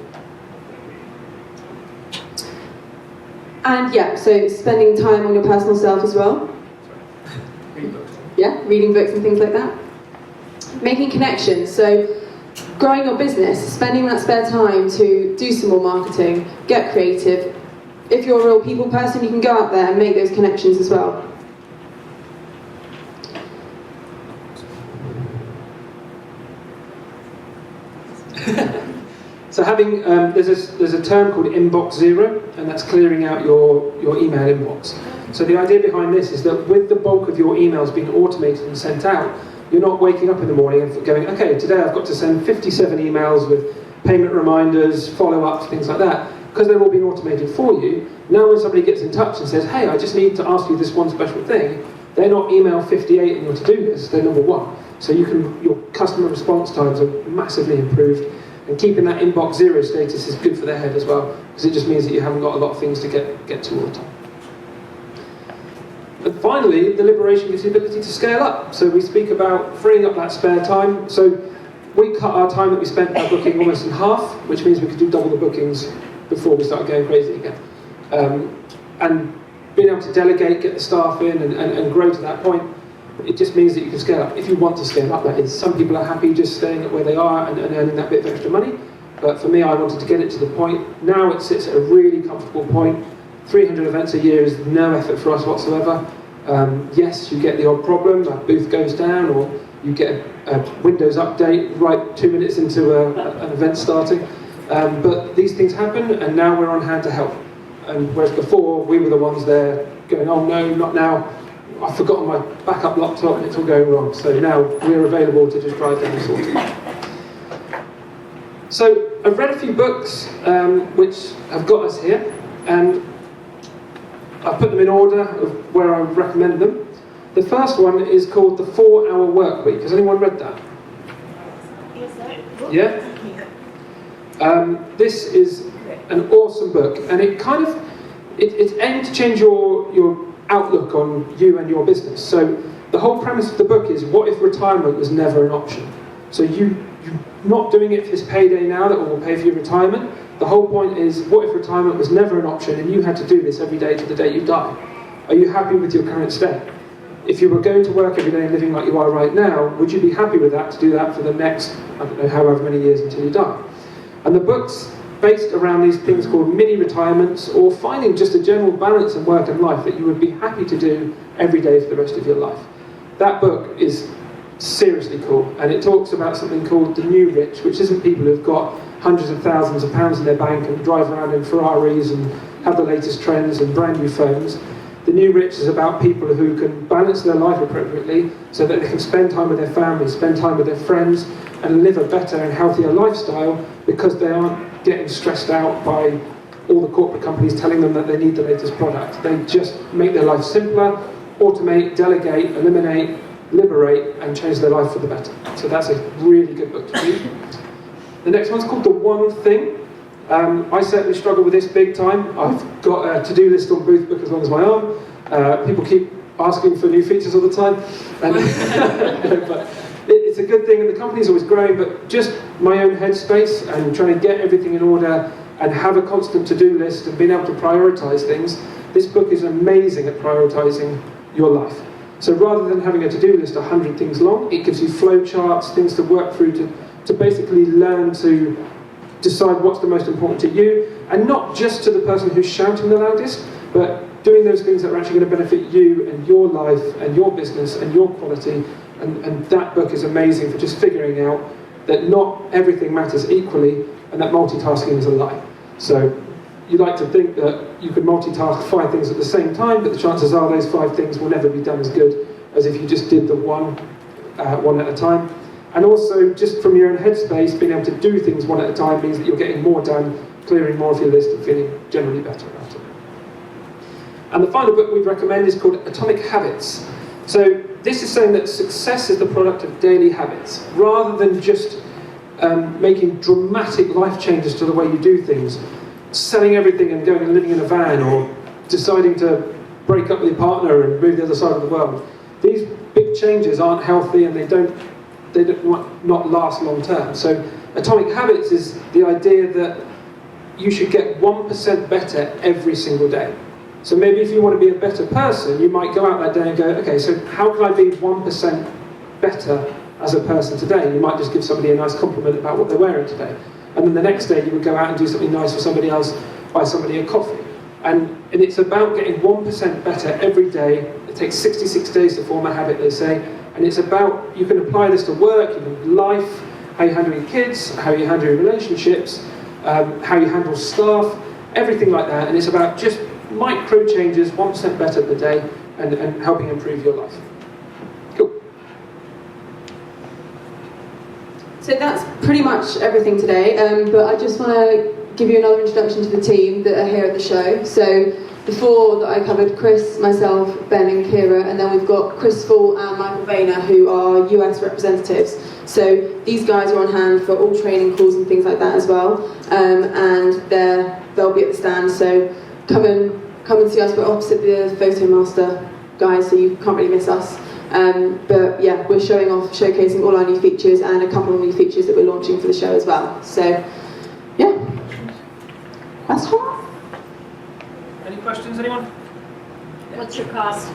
And yeah, so spending time on your personal self as well. Read books. Yeah, reading books and things like that. Making connections, so growing your business, spending that spare time to do some more marketing, get creative. If you're a real people person, you can go out there and make those connections as well. So having, there's a term called inbox zero, and that's clearing out your email inbox. So the idea behind this is that with the bulk of your emails being automated and sent out, you're not waking up in the morning and going, okay, today I've got to send 57 emails with payment reminders, follow-ups, things like that, because they're all being automated for you. Now when somebody gets in touch and says, hey, I just need to ask you this one special thing, they're not email 58 in your to-do list, they're number 1. So your customer response times are massively improved. And keeping that inbox zero status is good for their head as well, because it just means that you haven't got a lot of things to get to all the time. And finally, the liberation gives the ability to scale up. So we speak about freeing up that spare time. So we cut our time that we spent by booking almost in half, which means we could do double the bookings before we started going crazy again. And being able to delegate, get the staff in and grow to that point, it just means that you can scale up. If you want to scale up, that is. Some people are happy just staying at where they are and earning that bit of extra money. But for me, I wanted to get it to the point. Now it sits at a really comfortable point. 300 events a year is no effort for us whatsoever. Yes, you get the odd problem, a booth goes down, or you get a Windows update right 2 minutes into an event starting. But these things happen, and now we're on hand to help. And whereas before, we were the ones there going, oh no, not now. I've forgotten my backup laptop and it's all going wrong. So now we're available to just drive down and sort it. So I've read a few books which have got us here, and I put them in order of where I would recommend them. The first one is called The 4-Hour Workweek. Has anyone read that? Yeah? This is an awesome book, and it kind of it's aimed to change your outlook on you and your business. So the whole premise of the book is, what if retirement was never an option? So you're not doing it for this payday now that will pay for your retirement. The whole point is, what if retirement was never an option and you had to do this every day to the day you die? Are you happy with your current state? If you were going to work every day and living like you are right now, would you be happy with that to do that for the next, I don't know, however many years until you die? And the book's based around these things called mini retirements, or finding just a general balance in work and life that you would be happy to do every day for the rest of your life. That book is seriously cool, and it talks about something called the new rich, which isn't people who've got hundreds of thousands of pounds in their bank and drive around in Ferraris and have the latest trends and brand new phones. The new rich is about people who can balance their life appropriately so that they can spend time with their family, spend time with their friends, and live a better and healthier lifestyle because they aren't getting stressed out by all the corporate companies telling them that they need the latest product. They just make their life simpler, automate, delegate, eliminate, liberate, and change their life for the better. So that's a really good book to read. The next one's called The One Thing. I certainly struggle with this big time. I've got a to-do list on Booth Book as long as my arm. People keep asking for new features all the time. But it's a good thing, and the company's always growing, but just my own headspace and trying to get everything in order and have a constant to-do list and being able to prioritise things, this book is amazing at prioritising your life. So rather than having a to-do list 100 things long, it gives you flow charts, things to work through to basically learn to decide what's the most important to you, and not just to the person who's shouting the loudest, but doing those things that are actually going to benefit you and your life and your business and your quality. And that book is amazing for just figuring out that not everything matters equally, and that multitasking is a lie. So you like to think that you could multitask 5 things at the same time, but the chances are those 5 things will never be done as good as if you just did the one at a time. And also, just from your own headspace, being able to do things one at a time means that you're getting more done, clearing more of your list, and feeling generally better about it. And the final book we'd recommend is called Atomic Habits. So this is saying that success is the product of daily habits, rather than just making dramatic life changes to the way you do things, selling everything and going and living in a van, or deciding to break up with your partner and move to the other side of the world. These big changes aren't healthy, and they not last long term. So Atomic Habits is the idea that you should get 1% better every single day. So maybe if you want to be a better person, you might go out that day and go, okay, so how can I be 1% better as a person today? You might just give somebody a nice compliment about what they're wearing today. And then the next day you would go out and do something nice for somebody else, buy somebody a coffee. And it's about getting 1% better every day. It takes 66 days to form a habit, they say. And it's about, you can apply this to work, life, how you handle your kids, how you handle your relationships, how you handle staff, everything like that. And it's about just micro changes, 1% better per day, and helping improve your life. Cool. So that's pretty much everything today, but I just want to give you another introduction to the team that are here at the show. So the four that I covered, Chris, myself, Ben and Kira, and then we've got Chris Fall and Michael Vayner, who are US representatives. So these guys are on hand for all training calls and things like that as well, and they'll be at the stand, so come and see us. We're opposite the Photo Master guys, so you can't really miss us. But yeah, we're showcasing all our new features and a couple of new features that we're launching for the show as well. So yeah, that's all. Any questions, anyone? What's your cost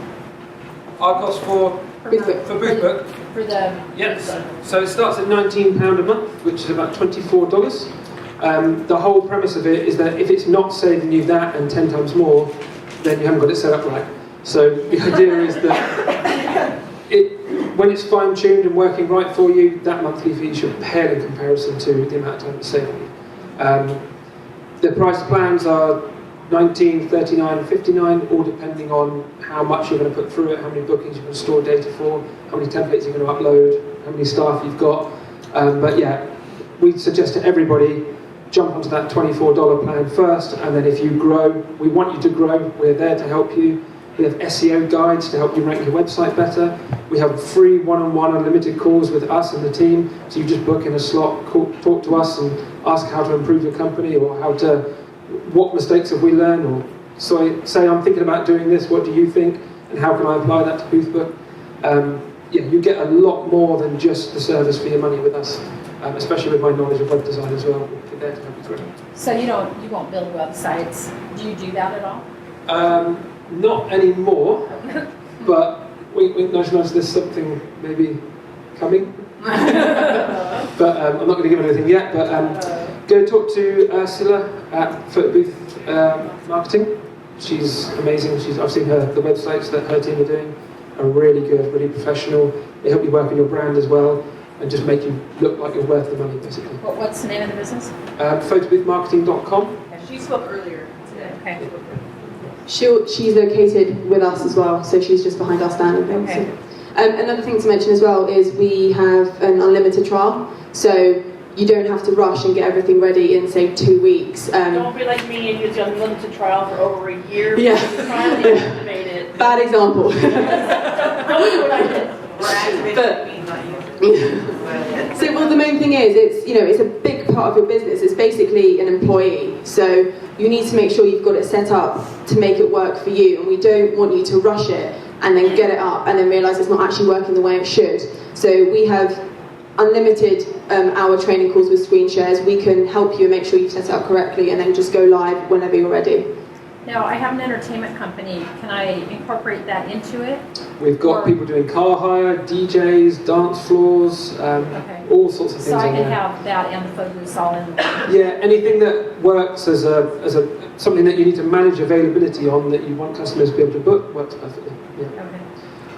Our cost for Boothbook. Boothbook. for the? Yes. So it starts at £19 a month, which is about $24. The whole premise of it is that if it's not saving you that and 10 times more, then you haven't got it set up right. So the idea is that when it's fine-tuned and working right for you, that monthly fee should pale in comparison to the amount of time it's saving you. The price plans are $19, $39, $59, all depending on how much you're going to put through it, how many bookings you're going to store data for, how many templates you're going to upload, how many staff you've got. But yeah, we suggest to everybody, jump onto that $24 plan first, and then if you grow, we want you to grow, we're there to help you. We have SEO guides to help you rank your website better. We have free one-on-one unlimited calls with us and the team, so you just book in a slot, talk to us and ask how to improve your company, or what mistakes have we learned, or say I'm thinking about doing this, what do you think, and how can I apply that to Boothbook? Yeah, you get a lot more than just the service for your money with us, especially with my knowledge of web design as well. We're there to help you through it. So you won't build websites. Do you do that at all? Not anymore, but wink, nudge, there's something maybe coming. But I'm not going to give anything yet, but go talk to Ursula at Photo Booth Marketing. She's amazing. I've seen the websites that her team are doing are really good, really professional. They help you work on your brand as well and just make you look like you're worth the money, basically. What's the name of the business? Photoboothmarketing.com. She spoke earlier today. Okay. She's located with us as well, so she's just behind our stand and things. Okay. Another thing to mention as well is we have an unlimited trial, so you don't have to rush and get everything ready in, say, 2 weeks. Don't be like me and use the unlimited trial for over a year. Yeah. You finally activate it. Bad example. Don't do what I did. We're activating But- means not using. So, well, the main thing is, it's a big part of your business. It's basically an employee. So you need to make sure you've got it set up to make it work for you. And we don't want you to rush it and then get it up and then realise it's not actually working the way it should. So we have unlimited hour training calls with screen shares. We can help you and make sure you've set it up correctly, and then just go live whenever you're ready. Now, I have an entertainment company. Can I incorporate that into it? We've got people doing car hire, DJs, dance floors, all sorts of things. So I on can there. have that and the photo booths all in. Yeah, anything that works as something that you need to manage availability on, that you want customers to be able to book, works perfectly. Yeah. Okay.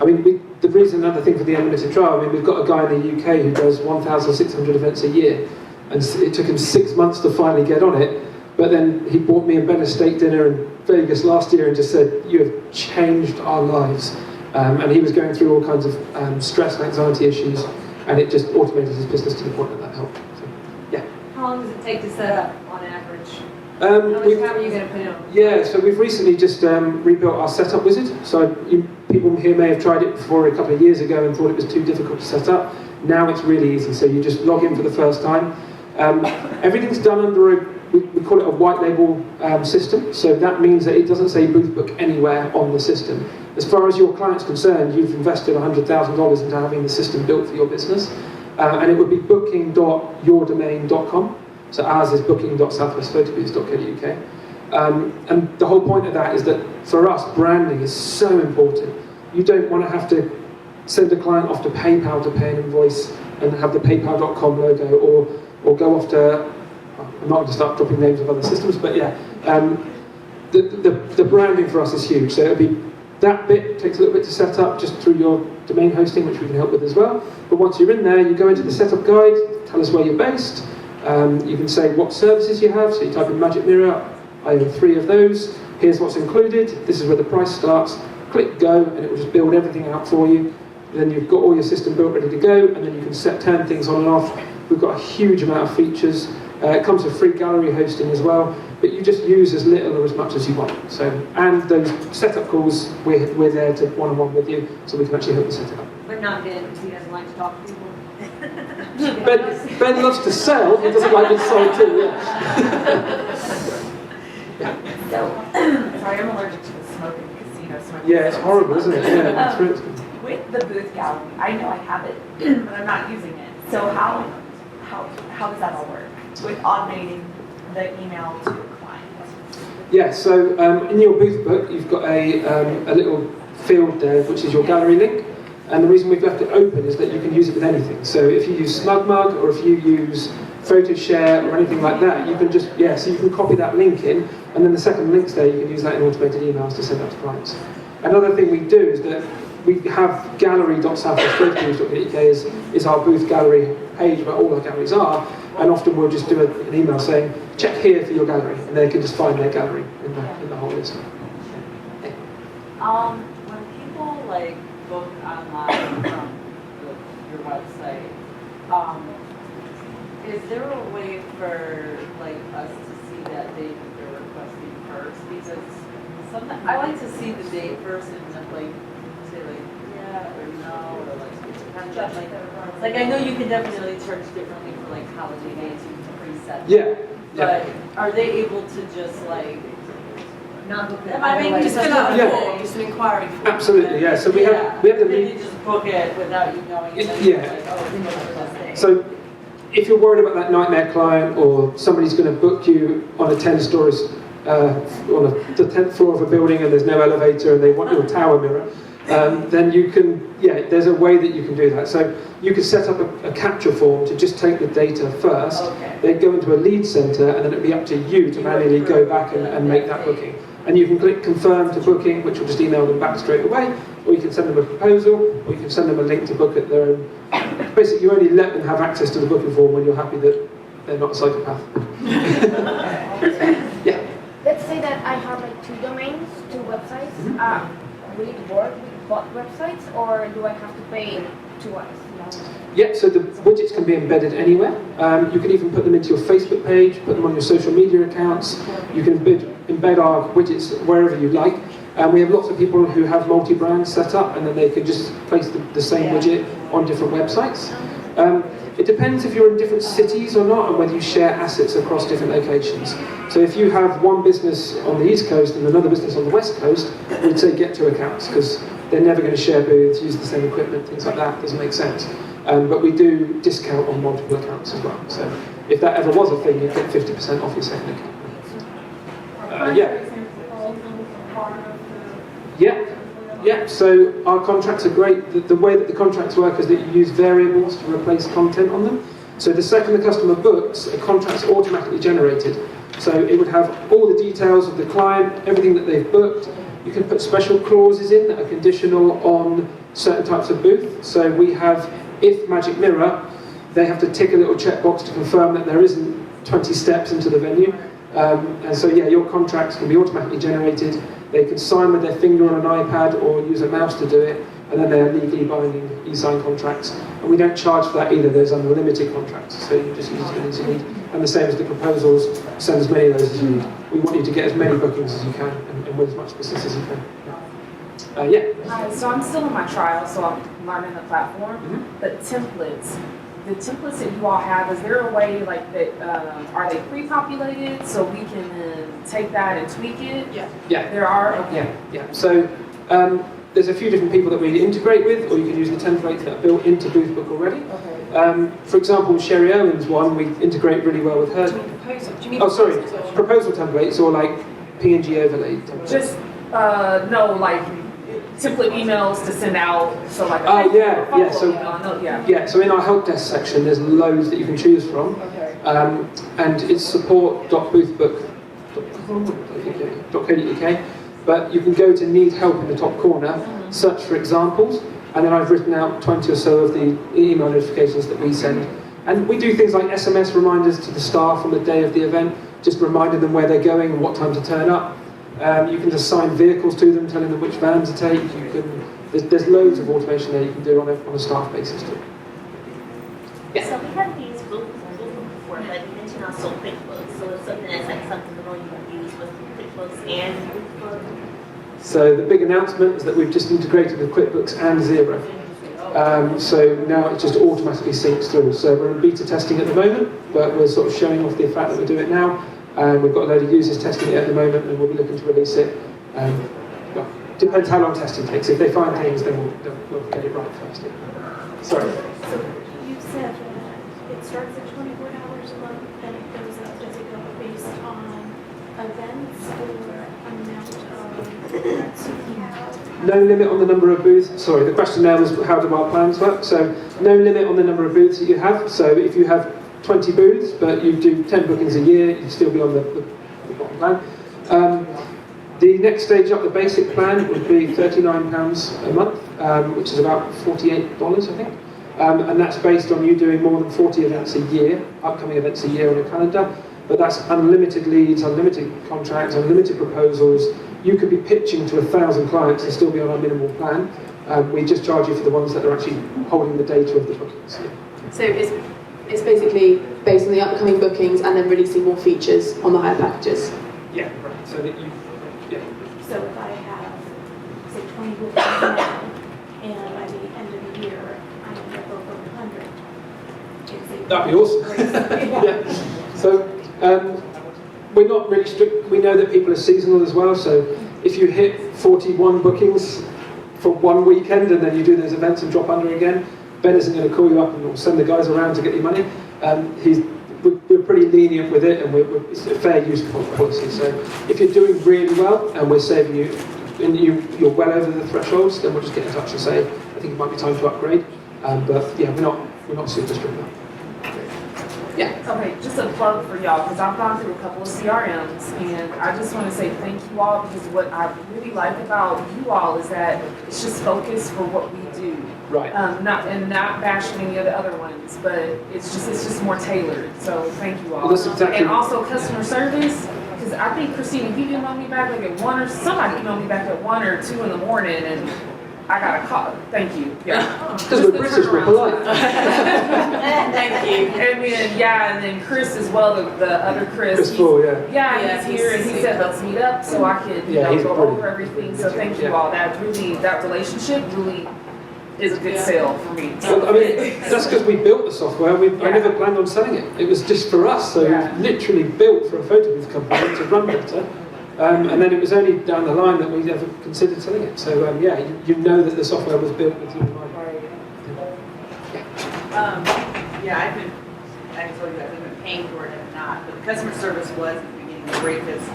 I mean, the reason, another thing for the unlimited trial, we've got a guy in the UK who does 1,600 events a year, and it took him 6 months to finally get on it. But then he bought me and Ben a steak dinner in Vegas last year and just said, "You have changed our lives." And he was going through all kinds of stress and anxiety issues, and it just automated his business to the point that helped. So, yeah. How long does it take to set up on average? How How much time are you going to put in? Yeah, so we've recently just rebuilt our setup wizard. So people here may have tried it before a couple of years ago and thought it was too difficult to set up. Now it's really easy. So you just log in for the first time. Everything's done under we call it a white label system. So that means that it doesn't say Boothbook anywhere on the system. As far as your client's concerned, you've invested $100,000 into having the system built for your business. And it would be booking.yourdomain.com. So ours is booking.southwestphotobooths.co.uk. And the whole point of that is that for us, branding is so important. You don't want to have to send a client off to PayPal to pay an invoice and have the PayPal.com logo, or go off to, I'm not going to start dropping names of other systems, but yeah, the branding for us is huge. So it'll be, that bit takes a little bit to set up just through your domain hosting, which we can help with as well. But once you're in there, you go into the setup guide, tell us where you're based. You can say what services you have, so you type in Magic Mirror, I own 3 of those, here's what's included, this is where the price starts, click go, and it will just build everything out for you. Then you've got all your system built ready to go, and then you can turn things on and off. We've got a huge amount of features. It comes with free gallery hosting as well, but you just use as little or as much as you want. So, and those setup calls, we're there to one-on-one with you, so we can actually help you set it up. But not Ben, because he doesn't like to talk to people. Ben loves to sell, he doesn't like being sold to, yeah. So, sorry, I'm allergic to the smoke in the casino. So Yeah, it's horrible, isn't it? Yeah, it's really, with the booth gallery, I know I have it, but I'm not using it. So how does that all work with automating the email to the client? yeah, so in your booth book, you've got a little field there, which is your gallery link. And the reason we've left it open is that you can use it with anything. So if you use SmugMug, or if you use PhotoShare or anything like that, you can just, so you can copy that link in, and then the second link's there, you can use that in automated emails to send out to clients. Another thing we do is that we have gallery.southwestboothgalleries.uk is our booth gallery page where all our galleries are, and often we'll just do an email saying, check here for your gallery, and they can just find their gallery in the whole list. When people like book online from your website, is there a way for like us to see that date that they're requesting first? Because sometimes I like to see the date first and then like say like yeah or no, or like it depends on like I know you can definitely charge differently for like holiday dates, you can preset. Yeah. But are they able to just like Not book it. I mean, just fill out a form, just an inquiry form. Absolutely, yeah. So we have the Then you just book it without you knowing. And then Yeah. you're like, oh, it's this thing. So if you're worried about that nightmare client, or somebody's going to book you on a 10 stories, on the 10th floor of a building and there's no elevator and they want your tower mirror, then you can, there's a way that you can do that. So you can set up a capture form to just take the data first, then go into a lead center, and then it'll be up to you to manually go back and make that booking. And you can click confirm to booking, which will just email them back straight away, or you can send them a proposal, or you can send them a link to book at their own. Basically, you only let them have access to the booking form when you're happy that they're not a psychopath. Yeah. Let's say that I have like 2 domains, 2 websites. Will it work with both websites, or do I have to pay twice? Yeah, so the widgets can be embedded anywhere. You can even put them into your Facebook page, put them on your social media accounts. You can embed our widgets wherever you like. We have lots of people who have multi-brands set up, and then they can just place the same widget on different websites. It depends if you're in different cities or not, and whether you share assets across different locations. So if you have one business on the East Coast and another business on the West Coast, we'd say get 2 accounts, because they're never going to share booths, use the same equipment, things like that. Doesn't make sense. But we do discount on multiple accounts as well. So if that ever was a thing, you'd get 50% off your second account. Yeah, so our contracts are great. The way that the contracts work is that you use variables to replace content on them. So the second the customer books, a contract's automatically generated. So it would have all the details of the client, everything that they've booked. You can put special clauses in that are conditional on certain types of booth. So we have, if Magic Mirror, they have to tick a little checkbox to confirm that there isn't 20 steps into the venue. And so your contracts can be automatically generated. They can sign with their finger on an iPad or use a mouse to do it, and then they're legally binding e-sign contracts. And we don't charge for that either. There's unlimited contracts, so you just use as many as you need. And the same as the proposals, send as many of those as you need. We want you to get as many bookings as you can, and with as much business as you can. Hi, so I'm still in my trial, so I'm learning the platform. But the templates that you all have, is there a way like that, are they pre-populated so we can take that and tweak it? Yeah. There are? Okay. Yeah. So there's a few different people that we integrate with, or you can use the templates that are built into Boothbook already. Okay. For example, Sherry Owen's one, we integrate really well with her. Do you mean Proposal templates, or like PNG overlay template? Just, no, like template emails to send out, so like. Oh, yeah, yeah, so- email, I know, yeah. Yeah, so in our help desk section, there's loads that you can choose from. Okay. And it's support.boothbook.co.uk, but you can go to need help in the top corner, search for examples, and then I've written out 20 or so of the email notifications that we send. And we do things like SMS reminders to the staff on the day of the event, just reminding them where they're going and what time to turn up. You can assign vehicles to them, telling them which van to take. There's loads of automation there you can do on a staff basis too. Yeah. So we have these books before, but you mentioned also QuickBooks. So it's something that's like something that you can use with QuickBooks and QuickBooks. So the big announcement is that we've just integrated with QuickBooks and Xero. So now it just automatically syncs through. So we're in beta testing at the moment, but we're sort of showing off the fact that we do it now. And we've got a load of users testing it at the moment, and we'll be looking to release it. Well, depends how long testing takes. If they find things, then we'll get it right first. Sorry. So you said it starts at $24 a month, then it goes up. Does it go up based on events or amount of events you have? No limit on the number of booths. Sorry, the question there was how do our plans work? So no limit on the number of booths that you have. So if you have 20 booths, but you do 10 bookings a year, you'd still be on the bottom plan. The next stage up, the basic plan, would be £39 a month, which is about $48, I think. And that's based on you doing more than 40 events a year, upcoming events a year on a calendar. But that's unlimited leads, unlimited contracts, unlimited proposals. You could be pitching to 1,000 clients and still be on our minimal plan. We just charge you for the ones that are actually holding the data of the bookings. Yeah. So it's basically based on the upcoming bookings and then releasing more features on the higher packages. Yeah, right. So that you, yeah. So if I have, say, 20 bookings now, and by the end of the year, I end up over 100. That'd be awesome. Yeah. So we're not really strict. We know that people are seasonal as well. So if you hit 41 bookings for one weekend and then you do those events and drop under again, Ben isn't going to call you up and send the guys around to get your money. We're pretty lenient with it, and it's a fair use policy. So if you're doing really well and we're saving you, and you're well over the thresholds, then we'll just get in touch and say, I think it might be time to upgrade. But yeah, we're not super strict. Yeah. Okay, just a plug for y'all, because I've gone through a couple of CRMs, and I just want to say thank you all, because what I really like about you all is that it's just focused for what we do. Right. Not bashing any of the other ones, but it's just more tailored. So thank you all. Well, that's exactly. And also customer service, because I think Christina, you emailed me back like at 1 or somebody emailed me back at 1 or 2 in the morning, and I got a call. Thank you. Yeah. Because we're British, we're polite. Thank you. And then Chris as well, the other Chris. Chris Paul, yeah. Yeah, he's here, and he said let's meet up so I could go over everything. So thank you all. That relationship really is a good sale for me. Well, I mean, that's because we built the software. I never planned on selling it. It was just for us. So literally built for a photo booth company to run better. And then it was only down the line that we ever considered selling it. So you know that the software was built with you in mind. I told you guys I've been paying for it and not, but the customer service was at the beginning great because as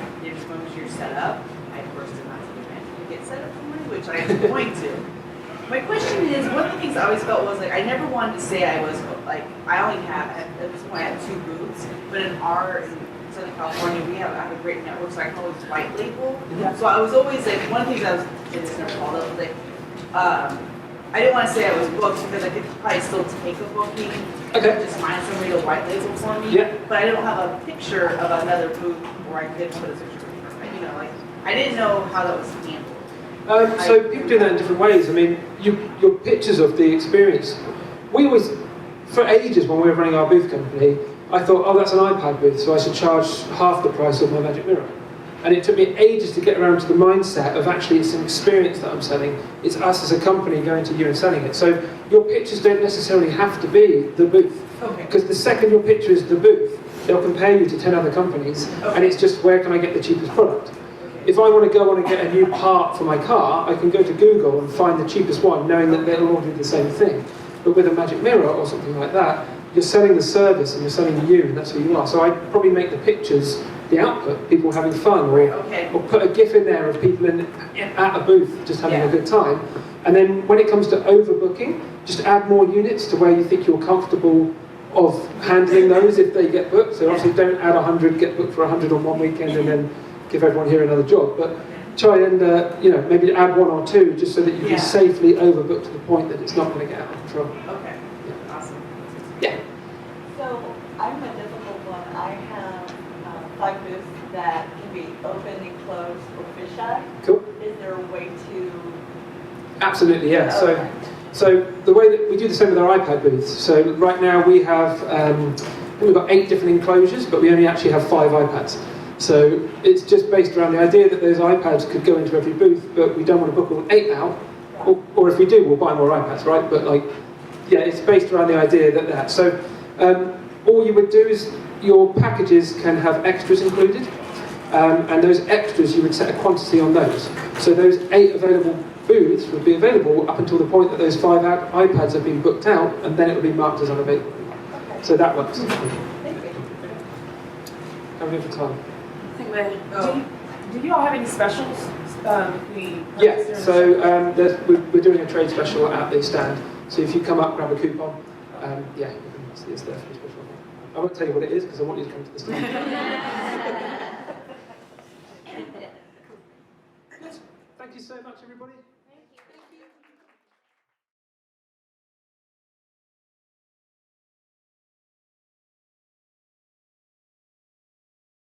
soon as you're set up, I of course did not get set up for me, which I am going to. My question is, one of the things I always felt was like I never wanted to say I was like I only have at this point I have 2 booths, but in Southern California we have a great network, so I can always white label. So I was always like one of the things I was called up like I didn't want to say I was booked because I could probably still take a booking. Okay. Just find somebody to white label for me. Yeah. But I don't have a picture of another booth where I could put a picture. Like I didn't know how that was handled. So people do that in different ways. I mean, your pictures of the experience. We always, for ages when we were running our booth company, I thought, oh, that's an iPad booth, so I should charge half the price of my Magic Mirror. And it took me ages to get around to the mindset of actually it's an experience that I'm selling. It's us as a company going to you and selling it. So your pictures don't necessarily have to be the booth. Because the second your picture is the booth, they'll compare you to 10 other companies, and it's just where can I get the cheapest product. If I want to go on and get a new part for my car, I can go to Google and find the cheapest one, knowing that they'll all do the same thing. But with a Magic Mirror or something like that, you're selling the service and you're selling you, and that's who you are. So I'd probably make the pictures the output, people having fun, or put a GIF in there of people at a booth just having a good time. And then when it comes to overbooking, just add more units to where you think you're comfortable of handling those if they get booked. So obviously don't add 100, get booked for 100 on one weekend and then give everyone here another job. But try and maybe add 1 or 2 just so that you can safely overbook to the point that it's not going to get out of control. Okay, awesome. Yeah. So I'm a difficult one. I have 5 booths that can be open and closed or fisheye. Cool. Is there a way to? Absolutely, yeah. Okay. So the way that we do the same with our iPad booths. So right now we have, we've got 8 different enclosures, but we only actually have 5 iPads. So it's just based around the idea that those iPads could go into every booth, but we don't want to book all 8 out. Or if we do, we'll buy more iPads, right? But it's based around the idea that. So all you would do is your packages can have extras included, and those extras you would set a quantity on those. So those 8 available booths would be available up until the point that those 5 iPads have been booked out, and then it would be marked as unavailable. Okay. So that works. Thank you. How are we doing for time? Do you all have any specials? Yeah, so we're doing a trade special at the stand. So if you come up, grab a coupon, you can see it's there for a special. I won't tell you what it is because I want you to come to the stand. Thank you so much, everybody.